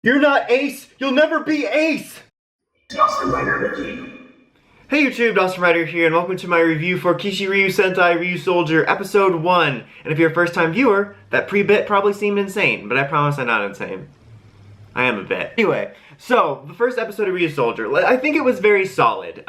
You're not Ace! You'll never be Ace! Dawson Rider Wiki. Hey YouTube, Dawson Rider here, and welcome to my review for Kishiryu Sentai Ryusoulger Episode 1. And if you're a first-time viewer, that pre-bit probably seemed insane, but I promise I'm not insane. I am a bit. Anyway, so, the first episode of Ryusoulger, I think it was very solid.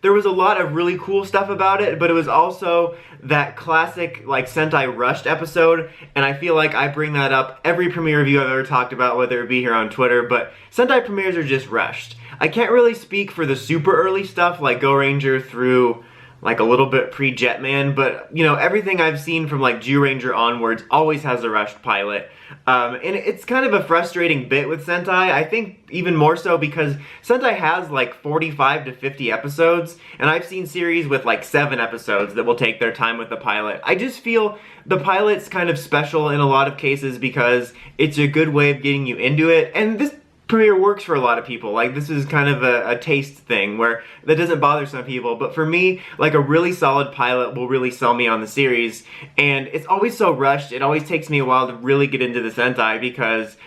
There was a lot of really cool stuff about it, but it was also that classic, like, Sentai rushed episode, and I feel like I bring that up every premiere review I've ever talked about, whether it be here on Twitter, but Sentai premieres are just rushed. I can't really speak for the super early stuff, like Go Ranger through, like, a little bit pre-Jetman, but, you know, everything I've seen from, like, Ranger onwards always has a rushed pilot. And it's kind of a frustrating bit with Sentai, I think even more so because Sentai has like 45 to 50 episodes, and I've seen series with like 7 episodes that will take their time with the pilot. I just feel the pilot's kind of special in a lot of cases because it's a good way of getting you into it, and this premiere works for a lot of people. Like, this is kind of a taste thing where that doesn't bother some people, but for me, like, a really solid pilot will really sell me on the series, and it's always so rushed. It always takes me a while to really get into the Sentai because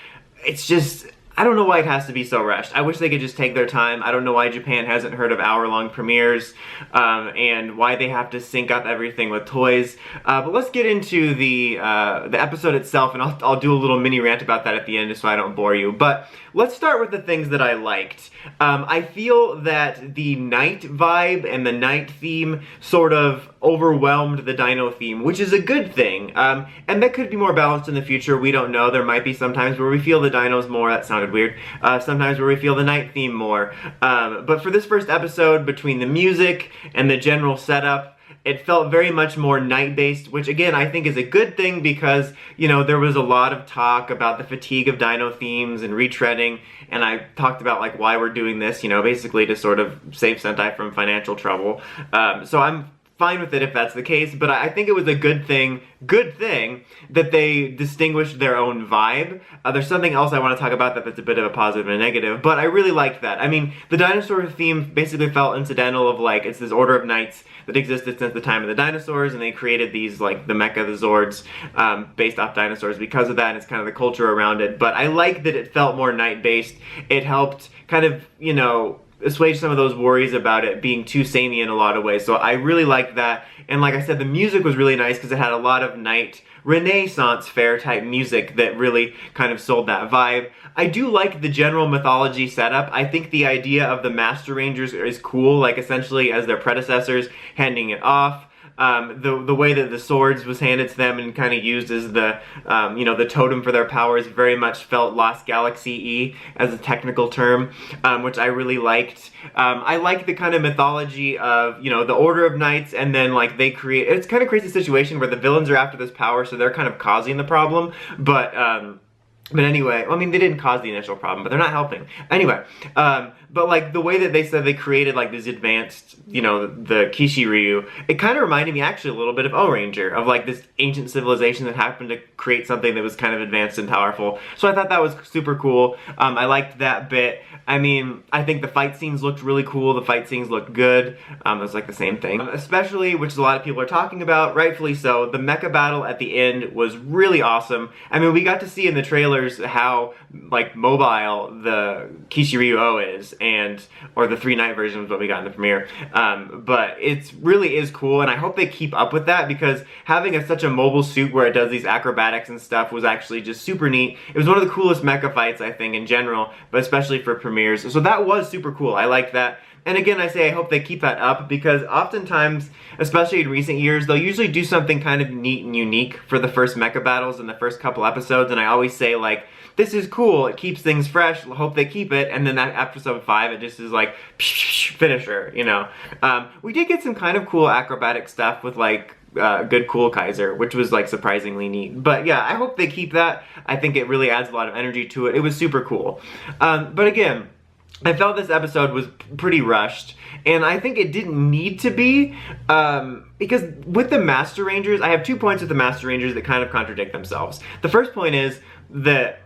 it's just, I don't know why it has to be so rushed. I wish they could just take their time. I don't know why Japan hasn't heard of hour-long premieres, and why they have to sync up everything with toys. But let's get into the episode itself, and I'll do a little mini rant about that at the end just so I don't bore you. But let's start with the things that I liked. I feel that the night vibe and the night theme sort of overwhelmed the dino theme, which is a good thing. And that could be more balanced in the future. We don't know. There might be some times where we feel the dinos more. That sounded weird. Sometimes where we feel the night theme more. But for this first episode, between the music and the general setup, it felt very much more night-based, which again I think is a good thing because, you know, there was a lot of talk about the fatigue of dino themes and retreading, and I talked about like why we're doing this, you know, basically to sort of save Sentai from financial trouble. So I'm fine with it if that's the case, but I think it was a good thing that they distinguished their own vibe. There's something else I want to talk about that's a bit of a positive and a negative, but I really liked that. I mean, the dinosaur theme basically felt incidental of like, it's this order of knights that existed since the time of the dinosaurs, and they created these, like, the mecha, the Zords, based off dinosaurs because of that, and it's kind of the culture around it. But I like that it felt more night-based. It helped kind of, you know, assuage some of those worries about it being too samey in a lot of ways. So I really liked that. And like I said, the music was really nice because it had a lot of night Renaissance fair type music that really kind of sold that vibe. I do like the general mythology setup. I think the idea of the Master Rangers is cool, like essentially as their predecessors, handing it off. The way that the swords was handed to them and kind of used as the, you know, the totem for their powers very much felt Lost Galaxy-y as a technical term, which I really liked. I like the kind of mythology of, you know, the Order of Knights, and then, like, they create, it's kind of creates a situation where the villains are after this power, so they're kind of causing the problem, but anyway, I mean, they didn't cause the initial problem, but they're not helping. Anyway, but like the way that they said they created like this advanced, you know, the Kishiryu, it kind of reminded me actually a little bit of O-Ranger, of like this ancient civilization that happened to create something that was kind of advanced and powerful. So I thought that was super cool. I liked that bit. I mean, I think the fight scenes looked really cool. The fight scenes looked good. It was like the same thing. Especially, which a lot of people are talking about, rightfully so, the mecha battle at the end was really awesome. I mean, we got to see in the trailers how, like, mobile the Kishiryu O is, or the 3-night version was what we got in the premiere. But it really is cool, and I hope they keep up with that because having such a mobile suit where it does these acrobatics and stuff was actually just super neat. It was one of the coolest mecha fights, I think, in general, but especially for premieres. So that was super cool. I liked that. And again, I say I hope they keep that up because oftentimes, especially in recent years, they'll usually do something kind of neat and unique for the first mecha battles in the first couple episodes, and I always say, like, this is cool, it keeps things fresh, hope they keep it, and then that episode 5, it just is like, finisher, you know. We did get some kind of cool acrobatic stuff with, like, Good Cool Kaiser, which was like surprisingly neat. But yeah, I hope they keep that. I think it really adds a lot of energy to it. It was super cool. But again, I felt this episode was pretty rushed, and I think it didn't need to be, because with the Master Rangers, I have 2 points with the Master Rangers that kind of contradict themselves. The first point is that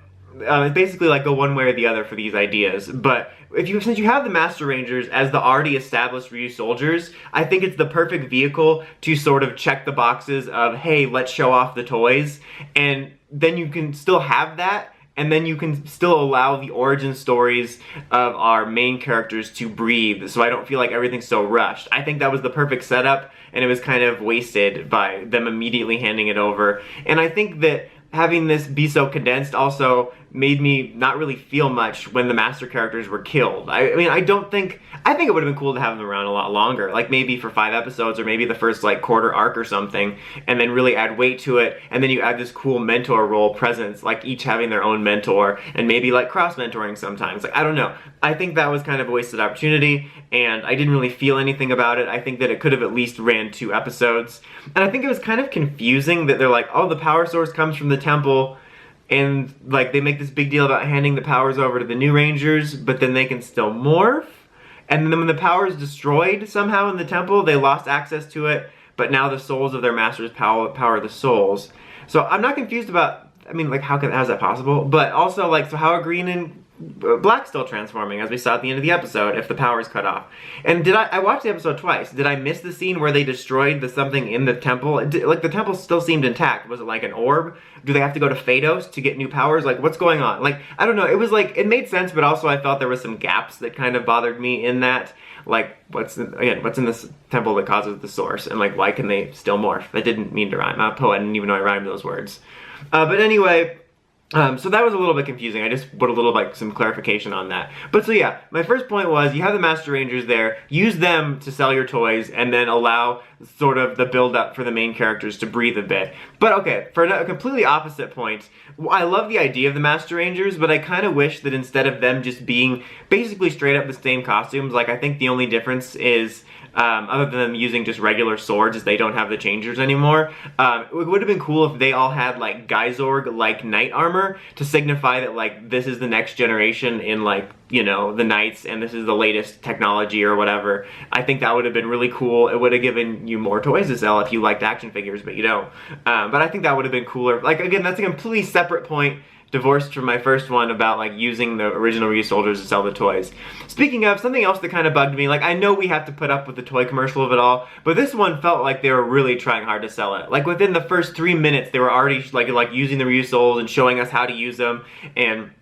basically like go one way or the other for these ideas, but since you have the Master Rangers as the already established Ryusoulgers, I think it's the perfect vehicle to sort of check the boxes of, hey, let's show off the toys, and then you can still have that and then you can still allow the origin stories of our main characters to breathe, so I don't feel like everything's so rushed. I think that was the perfect setup, and it was kind of wasted by them immediately handing it over. And I think that having this be so condensed also made me not really feel much when the master characters were killed. I mean, I think it would have been cool to have them around a lot longer, like maybe for 5 episodes or maybe the first like quarter arc or something, and then really add weight to it, and then you add this cool mentor role presence, like each having their own mentor, and maybe like cross-mentoring sometimes. Like, I don't know. I think that was kind of a wasted opportunity, and I didn't really feel anything about it. I think that it could have at least ran 2 episodes. And I think it was kind of confusing that they're like, oh, the power source comes from the temple, and like they make this big deal about handing the powers over to the new Rangers, but then they can still morph. And then when the power is destroyed somehow in the temple, they lost access to it, but now the souls of their masters power the souls. So I'm not confused about, I mean, like, how's that possible? But also, like, so how are Green and Black still transforming, as we saw at the end of the episode, if the power is cut off? And I watched the episode twice. Did I miss the scene where they destroyed the something in the temple? Like, the temple still seemed intact. Was it like an orb? Do they have to go to Phaedos to get new powers? Like, what's going on? Like, I don't know. It was like, it made sense, but also I felt there was some gaps that kind of bothered me in that. Like, what's in this temple that causes the source? And like, why can they still morph? That didn't mean to rhyme. I'm a poet, I didn't even know I rhymed those words. But anyway, so that was a little bit confusing. I just put a little, like, some clarification on that. But so yeah, my first point was you have the Master Rangers there, use them to sell your toys, and then allow sort of the build-up for the main characters to breathe a bit. But okay, for a completely opposite point, I love the idea of the Master Rangers, but I kind of wish that instead of them just being basically straight up the same costumes, like, I think the only difference is, other than them using just regular swords, as they don't have the changers anymore, it would have been cool if they all had, like, Geizorg-like knight armor to signify that, like, this is the next generation in, like, you know, the knights, and this is the latest technology or whatever. I think that would have been really cool. It would have given you more toys to sell if you liked action figures, but you don't. But I think that would have been cooler. Like, again, that's a completely separate point, divorced from my first one about, like, using the original Ryusoulgers to sell the toys. Speaking of, something else that kind of bugged me, like, I know we have to put up with the toy commercial of it all, but this one felt like they were really trying hard to sell it. Like, within the first 3 minutes, they were already, like using the Ryusouls and showing us how to use them, and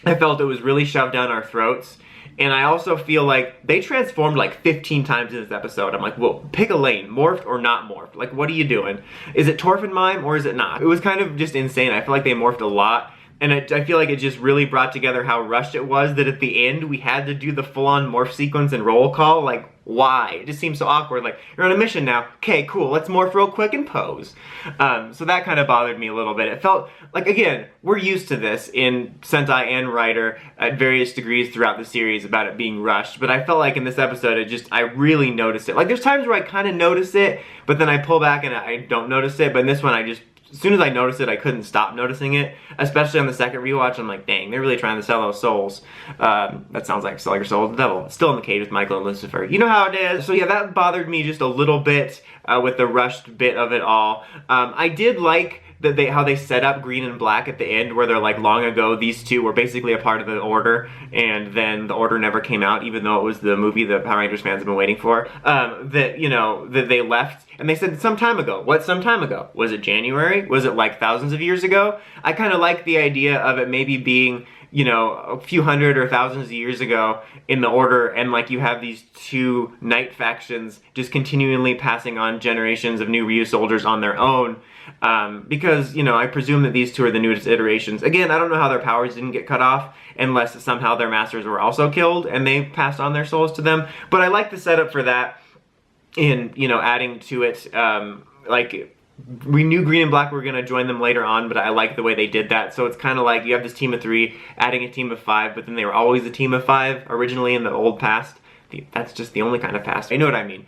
I felt it was really shoved down our throats. And I also feel like they transformed like 15 times in this episode. I'm like, well, pick a lane, morphed or not morphed. Like, what are you doing? Is it Torf and Mime or is it not? It was kind of just insane. I feel like they morphed a lot. And I feel like it just really brought together how rushed it was that at the end we had to do the full-on morph sequence and roll call. Like, why? It just seems so awkward. Like, you're on a mission now. Okay, cool. Let's morph real quick and pose. So that kind of bothered me a little bit. It felt like, again, we're used to this in Sentai and Rider at various degrees throughout the series about it being rushed. But I felt like in this episode, I really noticed it. Like, there's times where I kind of notice it, but then I pull back and I don't notice it. But in this one, as soon as I noticed it, I couldn't stop noticing it. Especially on the second rewatch, I'm like, dang, they're really trying to sell those souls. That sounds like selling your soul to the devil. Still in the cage with Michael and Lucifer. You know how it is. So yeah, that bothered me just a little bit with the rushed bit of it all. I did like that how they set up Green and Black at the end, where they're like, long ago these two were basically a part of the Order, and then the Order never came out, even though it was the movie the Power Rangers fans have been waiting for. That, you know, that they left, and they said some time ago. What some time ago? Was it January? Was it like thousands of years ago? I kind of like the idea of it maybe being, you know, a few hundred or thousands of years ago in the Order, and like you have these two Knight factions just continually passing on generations of new Ryusoulgers on their own. Because, you know, I presume that these two are the newest iterations. Again, I don't know how their powers didn't get cut off, unless somehow their masters were also killed and they passed on their souls to them. But I like the setup for that in, you know, adding to it, like, we knew Green and Black were going to join them later on, but I like the way they did that. So it's kind of like you have this team of 3 adding a team of 5, but then they were always a team of 5 originally in the old past. That's just the only kind of past. You know what I mean.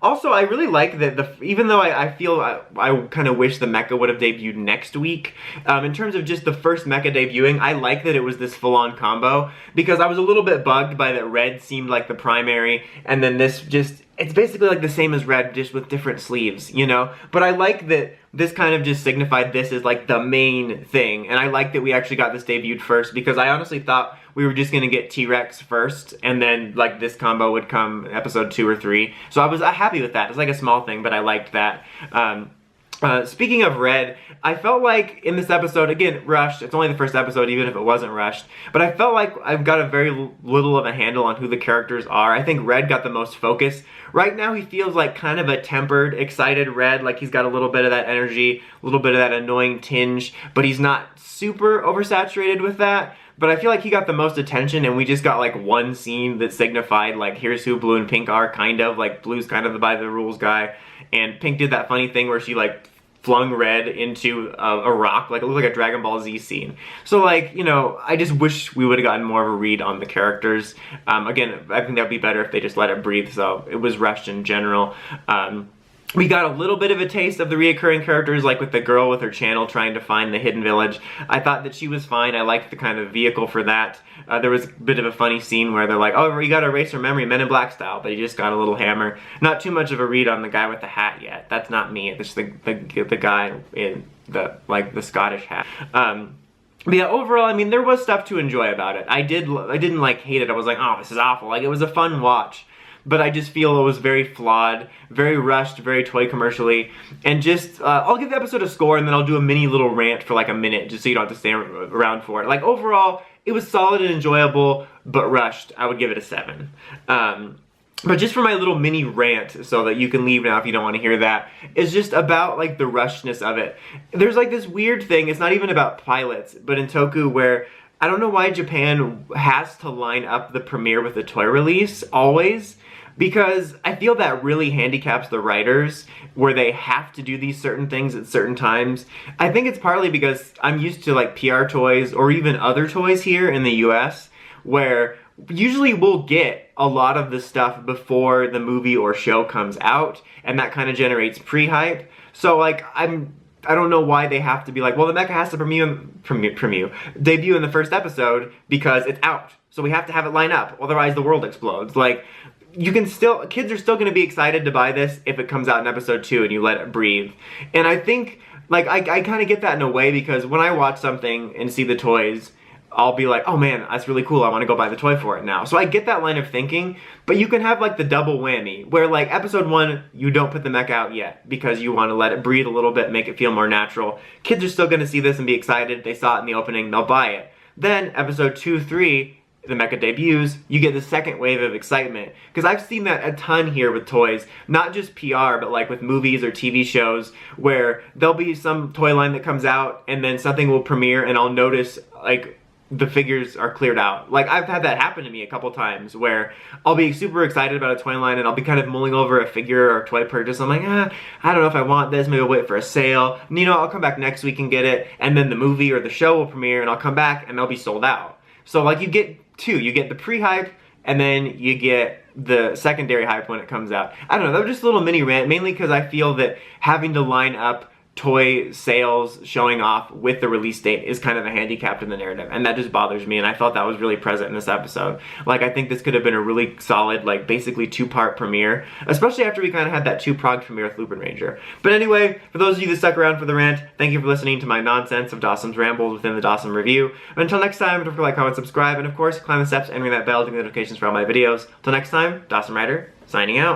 Also, I really like that even though I feel I kind of wish the mecha would have debuted next week, in terms of just the first mecha debuting, I like that it was this full-on combo, because I was a little bit bugged by that Red seemed like the primary, and then this just, it's basically like the same as Red, just with different sleeves, you know? But I like that this kind of just signified this as like the main thing, and I like that we actually got this debuted first, because I honestly thought we were just gonna get T-Rex first, and then like this combo would come episode 2 or 3. So I was happy with that. It's like a small thing, but I liked that. Speaking of Red, I felt like in this episode, again, rushed, it's only the first episode even if it wasn't rushed, but I felt like I've got a very little of a handle on who the characters are. I think Red got the most focus. Right now he feels like kind of a tempered, excited Red, like he's got a little bit of that energy, a little bit of that annoying tinge, but he's not super oversaturated with that. But I feel like he got the most attention, and we just got like one scene that signified like here's who Blue and Pink are, kind of. Like Blue's kind of the by the rules guy, and Pink did that funny thing where she like flung Red into a rock, like it looked like a Dragon Ball Z scene. So like, you know, I just wish we would have gotten more of a read on the characters. Again, I think that would be better if they just let it breathe, so it was rushed in general. We got a little bit of a taste of the reoccurring characters, like with the girl with her channel trying to find the hidden village. I thought that she was fine. I liked the kind of vehicle for that. There was a bit of a funny scene where they're like, oh, you gotta erase her memory, Men in Black style, but he just got a little hammer. Not too much of a read on the guy with the hat yet. That's not me. It's the guy in the Scottish hat. But yeah, overall, I mean, there was stuff to enjoy about it. I didn't like hate it. I was like, oh, this is awful. Like, it was a fun watch. But I just feel it was very flawed, very rushed, very toy commercially, and just, I'll give the episode a score and then I'll do a mini little rant for like a minute just so you don't have to stay around for it. Like, overall, it was solid and enjoyable, but rushed. I would give it a 7. But just for my little mini rant, so that you can leave now if you don't want to hear that, is just about like the rushness of it. There's like this weird thing, it's not even about pilots, but in Toku where I don't know why Japan has to line up the premiere with the toy release, always. Because I feel that really handicaps the writers, where they have to do these certain things at certain times. I think it's partly because I'm used to like PR toys, or even other toys here in the US, where usually we'll get a lot of the stuff before the movie or show comes out, and that kind of generates pre-hype. So like, I don't know why they have to be like, well, the mecha has to debut in the first episode because it's out. So we have to have it line up, otherwise the world explodes. Like, you can still, kids are still going to be excited to buy this if it comes out in episode 2 and you let it breathe. And I think, like, I kind of get that in a way, because when I watch something and see the toys, I'll be like, oh man, that's really cool, I want to go buy the toy for it now. So I get that line of thinking, but you can have like the double whammy, where like episode 1, you don't put the mech out yet, because you want to let it breathe a little bit, make it feel more natural. Kids are still going to see this and be excited, they saw it in the opening, they'll buy it. Then episode 2, 3, the mecha debuts, you get the second wave of excitement. Because I've seen that a ton here with toys, not just PR, but like with movies or TV shows, where there'll be some toy line that comes out and then something will premiere and I'll notice like the figures are cleared out. Like, I've had that happen to me a couple times, where I'll be super excited about a toy line and I'll be kind of mulling over a figure or a toy purchase. I'm like, I don't know if I want this, maybe I'll wait for a sale. And you know, I'll come back next week and get it, and then the movie or the show will premiere and I'll come back and they'll be sold out. So like, you get two. You get the pre-hype, and then you get the secondary hype when it comes out. I don't know, that was just a little mini rant, mainly because I feel that having to line up toy sales showing off with the release date is kind of a handicap in the narrative, and that just bothers me, and I thought that was really present in this episode. Like, I think this could have been a really solid, like, basically 2-part premiere, especially after we kind of had that 2-pronged premiere with Lupin Ranger. But anyway, for those of you that stuck around for the rant, thank you for listening to my nonsense of Dawson's rambles within the Dawson Review. But until next time, don't forget to like, comment, subscribe, and of course, climb the steps and ring that bell to get notifications for all my videos. Until next time, Dawson Rider, signing out.